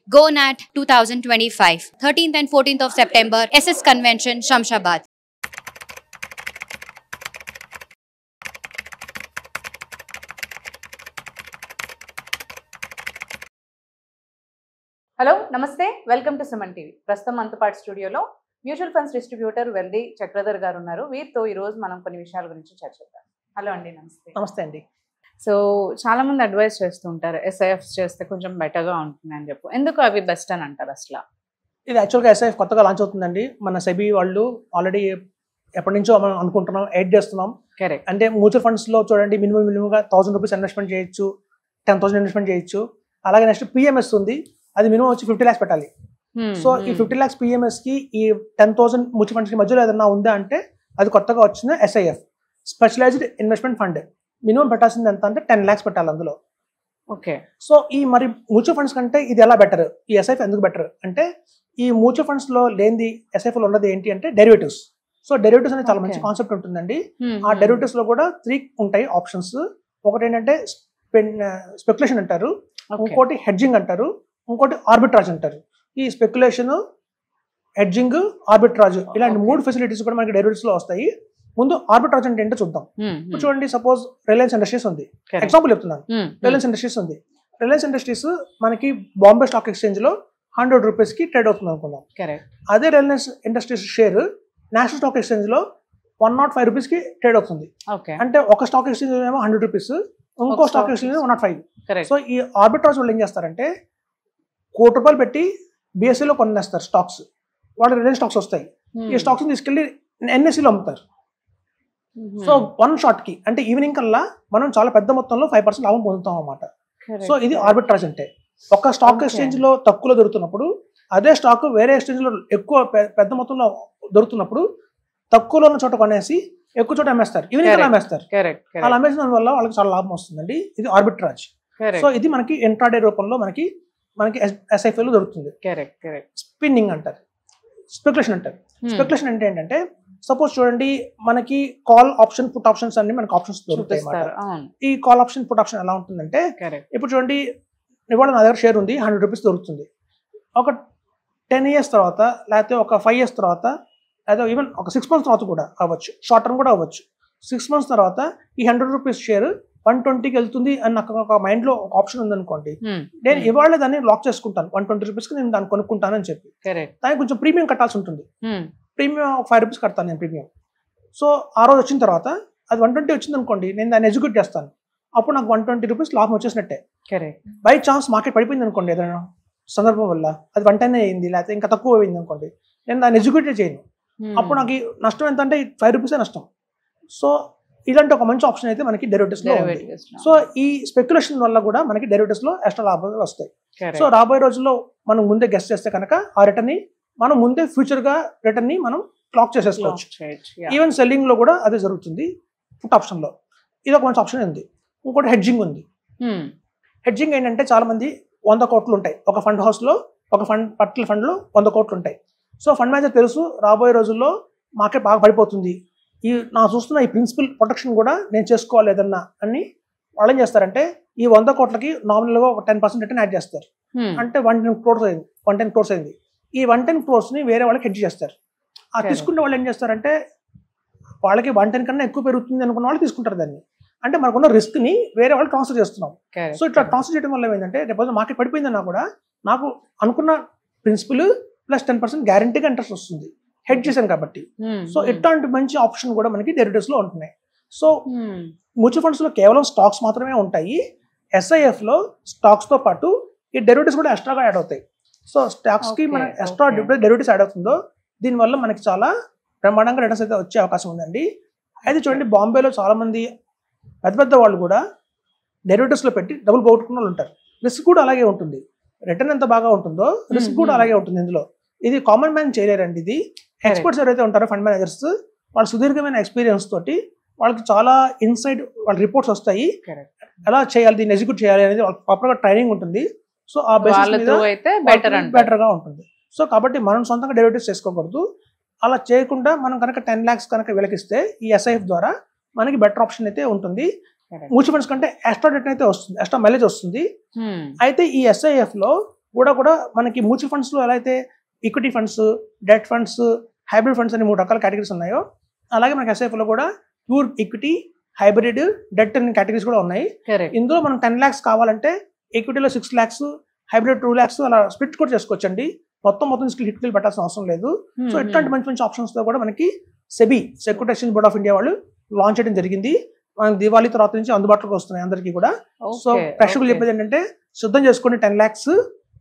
GoNat 2025, 13th and 14th of September, SS Convention, Shamshabad. Hello నమస్తే, welcome to Suman TV. ప్రస్తుతం మనతో పాటు స్టూడియోలో mutual funds distributor Veldi Chakradhar గారు ఉన్నారు. వీరితో ఈరోజు మనం కొన్ని విషయాల గురించి చర్చిద్దాం. హలో అండి, నమస్తే. నమస్తే అండి. సో చాలా మంది అడ్వైస్ చేస్తూ ఉంటారు ఎస్ఐఎఫ్స్ చేస్తే కొంచెం బెటర్గా ఉంటుంది అని చెప్పు. ఎందుకు అవి బెస్ట్ అని అంటారు అసలు? ఇది యాక్చువల్గా ఎస్ఐఎఫ్ కొత్తగా లాంచ్ అవుతుందండి. మన సెబీ వాళ్ళు ఆల్రెడీ ఎప్పటి నుంచో మనం అనుకుంటున్నాం, ఎయిడ్ చేస్తున్నాం. కరెక్ట్. అంటే మ్యూచువల్ ఫండ్స్లో చూడండి, మినిమంగా 1000 రూపీస్ ఇన్వెస్ట్మెంట్ చేయొచ్చు, 10,000 ఇన్వెస్ట్మెంట్ చేయొచ్చు. అలాగే నెక్స్ట్ పిఎంఎస్ ఉంది, అది మినిమం వచ్చి 50 lakhs పెట్టాలి. సో ఈ 50 lakhs పిఎంఎస్కి ఈ 10,000 మ్యూచువల్ ఫండ్స్కి మధ్యలో ఏదన్నా ఉందా అంటే అది కొత్తగా వచ్చిన SIF, specialized investment fund. Minimum పెట్టాల్సింది ఎంత అంటే 10 lakhs పెట్టాలి అందులో. ఓకే. సో ఈ మరి మ్యూచువల్ ఫండ్స్ కంటే ఇది ఎలా బెటర్, ఈ ఎస్ఐఎఫ్ ఎందుకు బెటర్ అంటే, ఈ మ్యూచువల్ ఫండ్స్ లో లేనిది ఎస్ఐఎఫ్ లో ఉన్నది ఏంటి అంటే డెరివేటివ్స్. సో డెరివేటివ్స్ అనేది చాలా మంచి కాన్సెప్ట్ ఉంటుందండి. ఆ డెరివేటివ్స్ లో కూడా 3 ఉంటాయి ఆప్షన్స్. ఒకటి ఏంటంటే స్పెక్యులేషన్ అంటారు, ఇంకోటి హెడ్జింగ్ అంటారు, ఇంకోటి ఆర్బిట్రాజ్ అంటారు. ఈ స్పెక్యులేషన్, హెడ్జింగ్, ఆర్బిట్రాజ్ ఇలాంటి 3 ఫెసిలిటీస్ కూడా మనకి డెరివేటివ్స్ లో వస్తాయి. ముందు ఆర్బిట్రాజ్ అంటే ఏంటో చూద్దాం. ఇప్పుడు చూడండి, సపోజ్ రిలయన్స్ ఇండస్ట్రీస్ ఉంది, ఎగ్జాంపుల్ చెప్తున్నాను. రిలయన్స్ ఇండస్ట్రీస్ ఉంది. రిలయన్స్ ఇండస్ట్రీస్ మనకి బాంబే స్టాక్ ఎక్స్చేంజ్ లో 100 రూపీస్ కి ట్రేడ్ అవుతుంది అనుకుందాం. అదే Reliance industries share national stock exchange లో 105 రూపీస్ కి ట్రేడ్ అవుతుంది. అంటే ఒక స్టాక్ ఎక్స్చేంజ్ ఏమో 100 రూపీస్, ఇంకో స్టాక్ ఎక్స్చేంజ్ 105. సో ఈ ఆర్బిట్రాజ్ వాళ్ళు ఏం చేస్తారంటే, ₹1,00,00,000 పెట్టి బిఎస్సీలో కొనేస్తారు స్టాక్స్, వాళ్ళు రిలయన్స్ స్టాక్స్ వస్తాయి. ఈ స్టాక్స్ తీసుకెళ్లి ఎన్ఎస్సీలో అమ్ముతారు. సో 1 షాట్ కి అంటే ఈవినింగ్ కల్లా మనం చాలా పెద్ద మొత్తంలో 5% లాభం పొందుతాం అన్నమాట. సో ఇది ఆర్బిట్రాజ్ అంటే. ఒక స్టాక్ ఎక్స్చేంజ్ లో తక్కువలో దొరుకుతున్నప్పుడు అదే స్టాక్ వేరే ఎక్స్చేంజ్ లో ఎక్కువ పెద్ద మొత్తంలో దొరుకుతున్నప్పుడు తక్కువలో ఉన్న చోట కొనేసి ఎక్కువ చోట అమ్మేస్తారు, ఈవినింగ్ కల్లా అమ్మేస్తారు. అలా అమ్మేసిన వల్ల వాళ్ళకి చాలా లాభం వస్తుందండి. ఇది ఆర్బిట్రాజ్. సో ఇది మనకి ఇంట్రాడే రూపంలో మనకి ఎస్ఐఎఫ్ లో దొరుకుతుంది. స్పిన్నింగ్ అంటారు, స్పెక్యులేషన్ అంటారు. స్పెక్యులేషన్ అంటే ఏంటంటే, సపోజ్ చూడండి, మనకి కాల్ ఆప్షన్, పుట్ ఆప్షన్స్ అన్ని మనకి ఆప్షన్స్ దొరుకుతాయి అన్నమాట. ఈ కాల్ ఆప్షన్, పుట్ ఆప్షన్ ఎలా ఉంటుందంటే, ఇప్పుడు చూడండి, ఇవాళ నా దగ్గర షేర్ ఉంది, 100 రూపీస్ దొరుకుతుంది. ఒక 10 years తర్వాత, లేకపోతే ఒక 5 years తర్వాత, లేదా ఈవెన్ ఒక 6 months తర్వాత కూడా అవ్వచ్చు, షార్ట్ టర్మ్ కూడా అవ్వచ్చు. 6 months తర్వాత ఈ 100 రూపీస్ షేర్ 120కి వెళ్తుంది అని నాకు ఒక మైండ్ లో ఒక ఆప్షన్ ఉందనుకోండి, నేను ఇవాళ దాన్ని లాక్ చేసుకుంటాను. 120 రూపీస్కి నేను దాన్ని కొనుక్కుంటాను అని చెప్పి, దానికి కొంచెం ప్రీమియం కట్టాల్సి ఉంటుంది. ప్రీమియం ఒక 5 రూపీస్ కడతాను నేను ప్రీమియం. సో ఆ రోజు వచ్చిన తర్వాత అది 120 వచ్చింది అనుకోండి, నేను దాన్ని ఎగ్జిక్యూట్ చేస్తాను. అప్పుడు నాకు 120 రూపీస్ లాభం వచ్చేసినట్టే. బై ఛాన్స్ మార్కెట్ పడిపోయింది అనుకోండి, ఏదైనా సందర్భం వల్ల అది 110 అయింది, లేకపోతే ఇంకా తక్కువ అయింది అనుకోండి, నేను దాన్ని ఎగ్జిక్యూట్ చేయను. అప్పుడు నాకు నష్టం ఎంత అంటే 5 రూపీసే నష్టం. సో ఇలాంటి ఒక మంచి ఆప్షన్ అయితే మనకి డెరివేటివ్స్ లో ఉంది. సో ఈ స్పెక్యులేషన్ వల్ల కూడా మనకి డెరివేటివ్స్ లో ఎక్స్ట్రా లాభాలు వస్తాయి. సో రాబోయే రోజుల్లో మనం ముందే గెస్ట్ చేస్తే కనుక ఆ రిటర్న్ ని మనం ముందే ఫ్యూచర్ గా రిటర్న్ ని మనం క్లాక్ చేసేసుకోవచ్చు. ఈవెన్ సెల్లింగ్ లో కూడా అదే జరుగుతుంది పుట్ ఆప్షన్ లో. ఇది ఒక మంచి ఆప్షన్ ఉంది. ఇంకోటి హెడ్జింగ్ ఉంది. హెడ్జింగ్ ఏంటంటే, చాలా మంది 100 కోట్లు ఉంటాయి ఒక ఫండ్ హౌస్ లో, ఒక పర్టికులర్ ఫండ్ లో 100 కోట్లు ఉంటాయి. సో ఫండ్ మేనేజర్ తెలుసు రాబోయే రోజుల్లో మార్కెట్ బాగా పడిపోతుంది, ఈ నా చూస్తున్న ఈ ప్రిన్సిపల్ ప్రొటెక్షన్ కూడా నేను చేసుకోవాలి ఏదన్నా అని వాళ్ళు ఏం చేస్తారంటే, ఈ 100 కోట్లకి నామినల్ గా ఒక 10% రిటర్న్ యాడ్ చేస్తారు. అంటే 110 crores అయింది. ఈ 110 crores ని వేరే వాళ్ళకి హెడ్జ్ చేస్తారు. ఆ తీసుకున్న వాళ్ళు ఏం చేస్తారంటే, వాళ్ళకి 110 కన్నా ఎక్కువ పెరుగుతుంది అనుకున్న వాళ్ళు తీసుకుంటారు దాన్ని. అంటే మనకున్న రిస్క్ ని వేరే వాళ్ళు ట్రాన్స్ఫర్ చేస్తున్నాం. సో ఇట్లా ట్రాన్స్ఫర్ చేయడం వల్ల ఏంటంటే, రేపు మార్కెట్ పడిపోయిందన్నా కూడా నాకు అనుకున్న ప్రిన్సిపల్ ప్లస్ 10% గ్యారంటీగా ఇంట్రెస్ట్ వస్తుంది, హెడ్జ్ చేశాను కాబట్టి. సో ఇట్లాంటి మంచి ఆప్షన్ కూడా మనకి డెరివేటివ్స్ లో ఉంటున్నాయి. సో మ్యూచువల్ ఫండ్స్ లో కేవలం స్టాక్స్ మాత్రమే ఉంటాయి. ఎస్ఐఎఫ్ లో స్టాక్స్ తో పాటు ఈ డెరివేటివ్స్ కూడా ఎక్స్ట్రాగా యాడ్ అవుతాయి. సో స్టాక్స్ కి మన ఎక్స్ట్రా డెరివేటివ్స్ యాడ్ అవుతుందో, దీనివల్ల మనకి చాలా బ్రహ్మాండంగా రిటర్న్స్ అయితే వచ్చే అవకాశం ఉందండి. అయితే చూడండి, బాంబేలో చాలా మంది పెద్ద పెద్ద వాళ్ళు కూడా డెరివేటివ్స్ లో పెట్టి డబ్బులు పోగొట్టుకున్న వాళ్ళు ఉంటారు. రిస్క్ కూడా అలాగే ఉంటుంది. రిటర్న్ ఎంత బాగా ఉంటుందో రిస్క్ కూడా అలాగే ఉంటుంది ఇందులో. ఇది కామన్ మ్యాన్ చేయలేరండి. ఇది ఎక్స్పర్ట్స్ ఎవరైతే ఉంటారో ఫండ్ మేనేజర్స్, వాళ్ళ సుదీర్ఘమైన ఎక్స్పీరియన్స్ తోటి వాళ్ళకి చాలా ఇన్సైడ్ వాళ్ళ రిపోర్ట్స్ వస్తాయి, ఎలా చేయాలి, దీన్ని ఎగ్జిక్యూట్ చేయాలి అనేది వాళ్ళకి ప్రాపర్గా ట్రైనింగ్ ఉంటుంది. సో ఆ బేసిస్ మీద బెటర్ గా ఉంటుంది. సో కాబట్టి మనం సొంతంగా డెరివేటివ్స్ చేసుకోకూడదు. అలా చేయకుండా మనం కనుక 10 lakhs కనుక వెలకిస్తే ఈ ఎస్ఐఎఫ్ ద్వారా మనకి బెటర్ ఆప్షన్ అయితే ఉంటుంది. మ్యూచువల్ ఫండ్స్ కంటే ఎక్స్ట్రా రిటర్న్ అయితే వస్తుంది, ఎక్స్ట్రా మైలేజ్ వస్తుంది. అయితే ఈ ఎస్ఐఎఫ్ లో కూడా మనకి మ్యూచువల్ ఫండ్స్ లో ఎలా అయితే equity funds, debt funds, hybrid funds అని 3 రకాల కేటగిరీస్ ఉన్నాయో, అలాగే మనకి ఎస్ఐఎఫ్ లో కూడా ప్యూర్ ఈక్విటీ, హైబ్రిడ్, డెట్ అనే కేటగిరీస్ కూడా ఉన్నాయి. ఇందులో మనం 10 lakhs కావాలంటే ఈక్విటీలో 6 lakhs, హైబ్రిడ్ 2 lakhs అలా స్ప్లిట్ కూడా చేసుకోవచ్చండి. మొత్తం హిట్కి పెట్టాల్సిన అవసరం లేదు. సో ఇట్లాంటి మంచి ఆప్షన్స్ తో కూడా మనకి SEBI, security exchange board of India వాళ్ళు లాంచ్ చేయడం జరిగింది. మనకి దివాళీ తర్వాత నుంచి అందుబాటులోకి వస్తున్నాయి అందరికీ కూడా. సో ప్రేక్షకులు చెప్పేది ఏంటంటే సిద్ధం చేసుకోండి, 10 lakhs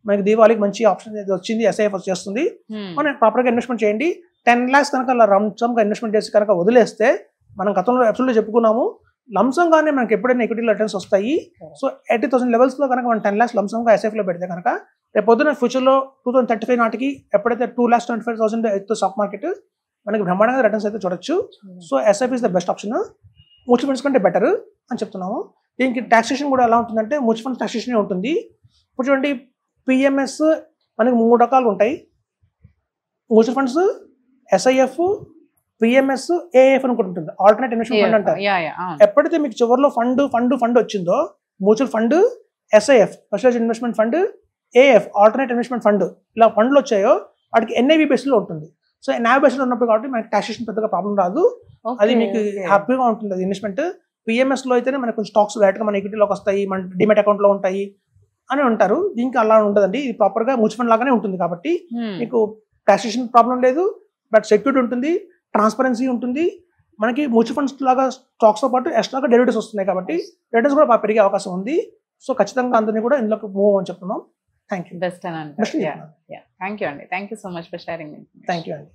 మనకి దీవాళికి మంచి ఆప్షన్ వచ్చింది, ఎస్ఐఎఫ్ చేస్తుంది. మనం ప్రాపర్గా ఇన్వెస్ట్మెంట్ చేయండి. 10 lakhs కనుక అలా లంసంగా ఇన్వెస్ట్మెంట్ చేసి కనుక వదిలేస్తే, మనం గతంలో ఎపిసోడ్లో చెప్పుకున్నాము, లంసంగానే మనకి ఎప్పుడైనా ఈక్విటీ రిటర్న్స్ వస్తాయి. సో 80,000 levels లో కనుక మనం 10 lakhs లంసంగా ఎస్ఐఎఫ్ లో పెడితే కనుక రేపు పొద్దున ఫ్యూచర్లో 2035 నాటికి ఎప్పుడైతే 2,25,000 అయితే స్టాక్ మార్కెట్, మనకి బ్రహ్మాండంగా రిటర్న్స్ అయితే చూడొచ్చు. So SIF is the best option. Mutual funds కంటే బెటర్ అని చెప్తున్నాము. దీనికి టాక్సేషన్ కూడా ఎలా ఉంటుందంటే మ్యూచువల్ ఫండ్స్ టాక్సేషన్ ఉంటుంది. ఇప్పుడు చూడండి, పిఎంఎస్ మనకి 3 రకాలు ఉంటాయి. Mutual funds, SIF, PMS, AF అని ఉంటుంది, ఆల్టర్నేట్ ఇన్వెస్ట్మెంట్ ఫండ్ అంటారు. ఎప్పుడైతే మీకు చివరిలో ఫండ్ వచ్చిందో, mutual fund, SIF specialized investment fund, AF alternate investment fund, ఇలా ఫండ్లు వచ్చాయో వాటికి ఎన్ఐవి బేస్లో ఉంటుంది. సో ఎన్ఐవి బేస్లో ఉన్నప్పుడు కాబట్టి మనకి టాక్సేషన్ పెద్దగా ప్రాబ్లం రాదు. అది మీకు హ్యాపీగా ఉంటుంది అది ఇన్వెస్ట్మెంట్. పిఎంఎస్ లో అయితేనే మనకు స్టాక్స్ డైరెక్ట్గా మన ఈక్విటీలోకి వస్తాయి, మన డిమెట్ అకౌంట్ లో ఉంటాయి అని ఉంటారు. దీనికి అలా ఉండదండి, ఇది ప్రాపర్ గా మ్యూచువల్ ఫండ్ లాగానే ఉంటుంది కాబట్టి మీకు టాక్సేషన్ ప్రాబ్లం లేదు. బట్ సెక్యూరిటీ ఉంటుంది, ట్రాన్స్పరెన్సీ ఉంటుంది. మనకి మ్యూచువల్ ఫండ్స్ లాగా స్టాక్స్ తో పాటు ఎక్స్ట్రాగా డెరివేటివ్స్ వస్తున్నాయి కాబట్టి రిటర్న్స్ కూడా బాగా పెరిగే అవకాశం ఉంది. సో ఖచ్చితంగా అందరినీ కూడా ఇందులోకి మూవ్ అని చెప్తున్నాం. Thank you. బెస్ట్ అని అంటారు. థ్యాంక్ యూ అండి. Thank you so much for sharing. Thank you అండి.